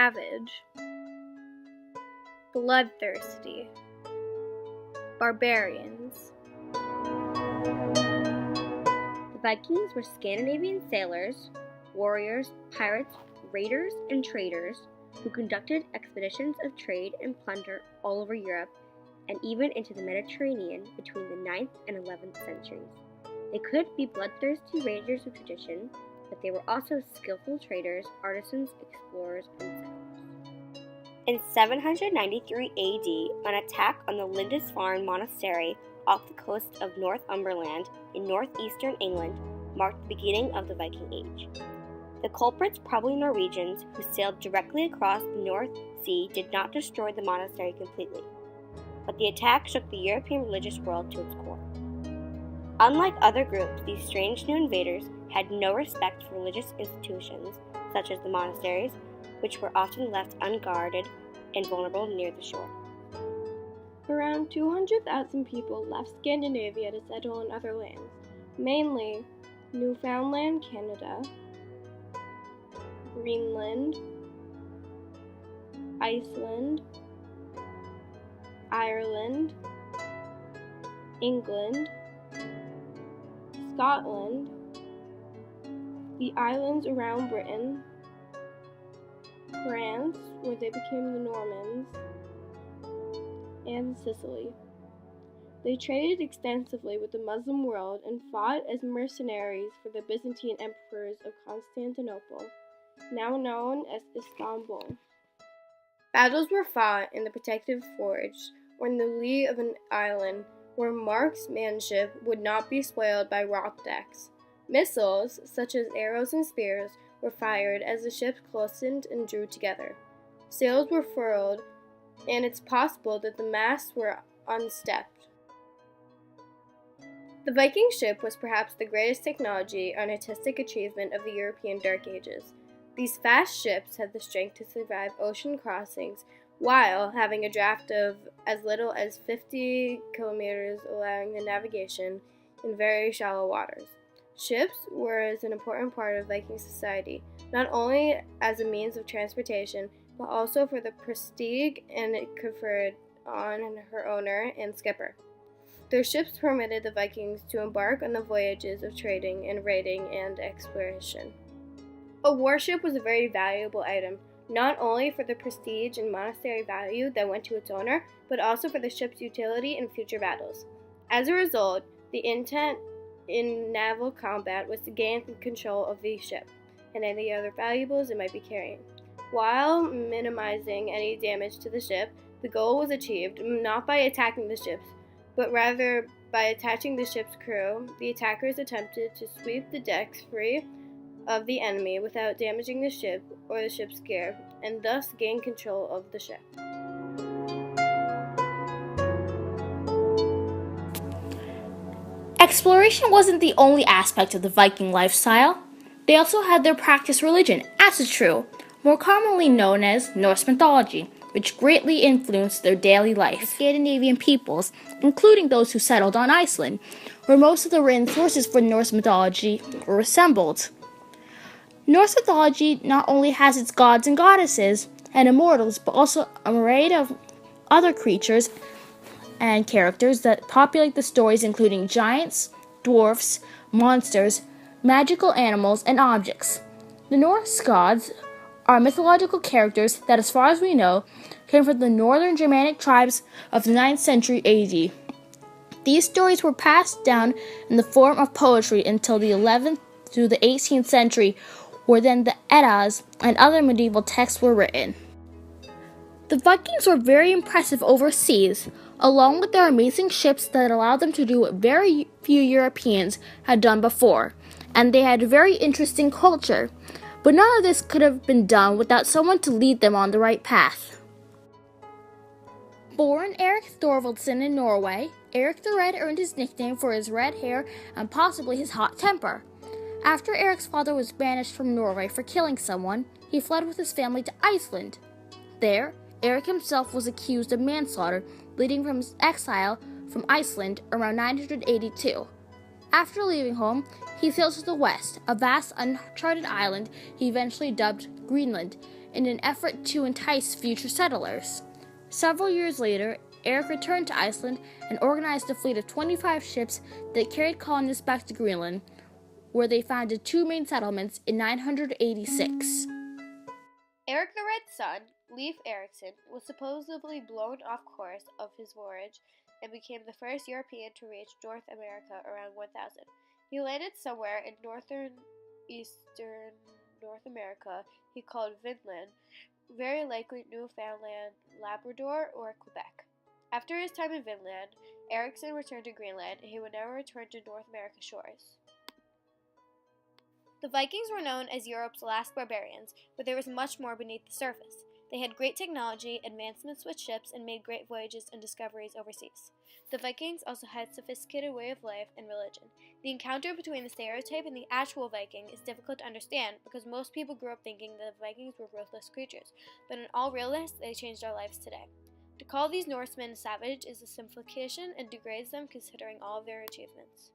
savage, bloodthirsty, barbarians. The Vikings were Scandinavian sailors, warriors, pirates, raiders, and traders who conducted expeditions of trade and plunder all over Europe and even into the Mediterranean between the 9th and 11th centuries. They could be bloodthirsty rangers of tradition, but they were also skillful traders, artisans, explorers, and settlers. In 793 AD, an attack on the Lindisfarne Monastery off the coast of Northumberland in northeastern England marked the beginning of the Viking Age. The culprits, probably Norwegians, who sailed directly across the North Sea, did not destroy the monastery completely, but the attack shook the European religious world to its core. Unlike other groups, these strange new invaders had no respect for religious institutions, such as the monasteries, which were often left unguarded and vulnerable near the shore. Around 200,000 people left Scandinavia to settle in other lands, mainly Newfoundland, Canada, Greenland, Iceland, Ireland, England, Scotland, the islands around Britain, France, where they became the Normans, and Sicily. They traded extensively with the Muslim world and fought as mercenaries for the Byzantine emperors of Constantinople, now known as Istanbul. Battles were fought in the protective forge or in the lee of an island where marksmanship would not be spoiled by rock decks. Missiles, such as arrows and spears, were fired as the ships closened and drew together. Sails were furled, and it's possible that the masts were unstepped. The Viking ship was perhaps the greatest technology and artistic achievement of the European Dark Ages. These fast ships had the strength to survive ocean crossings while having a draft of as little as 50 kilometers, allowing the navigation in very shallow waters. Ships were an important part of Viking society, not only as a means of transportation, but also for the prestige it conferred on her owner and skipper. Their ships permitted the Vikings to embark on the voyages of trading and raiding and exploration. A warship was a very valuable item, not only for the prestige and monetary value that went to its owner, but also for the ship's utility in future battles. As a result, the intent in naval combat was to gain control of the ship and any other valuables it might be carrying. While minimizing any damage to the ship, the goal was achieved not by attacking the ships, but rather by attaching the ship's crew. The attackers attempted to sweep the decks free of the enemy without damaging the ship or the ship's gear, and thus gain control of the ship. Exploration wasn't the only aspect of the Viking lifestyle. They also had their practiced religion, as is true, more commonly known as Norse mythology, which greatly influenced their daily life. The Scandinavian peoples, including those who settled on Iceland, where most of the written sources for Norse mythology were assembled. Norse mythology not only has its gods and goddesses and immortals, but also an array of other creatures and characters that populate the stories, including giants, dwarfs, monsters, magical animals, and objects. The Norse gods are mythological characters that, as far as we know, came from the northern Germanic tribes of the 9th century AD. These stories were passed down in the form of poetry until the 11th through the 18th century, where then the Eddas and other medieval texts were written. The Vikings were very impressive overseas, along with their amazing ships that allowed them to do what very few Europeans had done before, and they had a very interesting culture. But none of this could have been done without someone to lead them on the right path. Born Eric Thorvaldsen in Norway, Eric the Red earned his nickname for his red hair and possibly his hot temper. After Eric's father was banished from Norway for killing someone, he fled with his family to Iceland. There, Eric himself was accused of manslaughter, leading from his exile from Iceland around 982. After leaving home, he sailed to the west, a vast uncharted island he eventually dubbed Greenland, in an effort to entice future settlers. Several years later, Eric returned to Iceland and organized a fleet of 25 ships that carried colonists back to Greenland, where they founded 2 main settlements in 986. Eric the Red's son, Leif Erikson, was supposedly blown off course of his voyage and became the first European to reach North America around 1000. He landed somewhere in eastern North America he called Vinland, very likely Newfoundland, Labrador, or Quebec. After his time in Vinland, Erikson returned to Greenland and he would never return to North America shores. The Vikings were known as Europe's last barbarians, but there was much more beneath the surface. They had great technology, advancements with ships, and made great voyages and discoveries overseas. The Vikings also had a sophisticated way of life and religion. The encounter between the stereotype and the actual Viking is difficult to understand because most people grew up thinking that the Vikings were ruthless creatures, but in all realness, they changed our lives today. To call these Norsemen savage is a simplification and degrades them considering all of their achievements.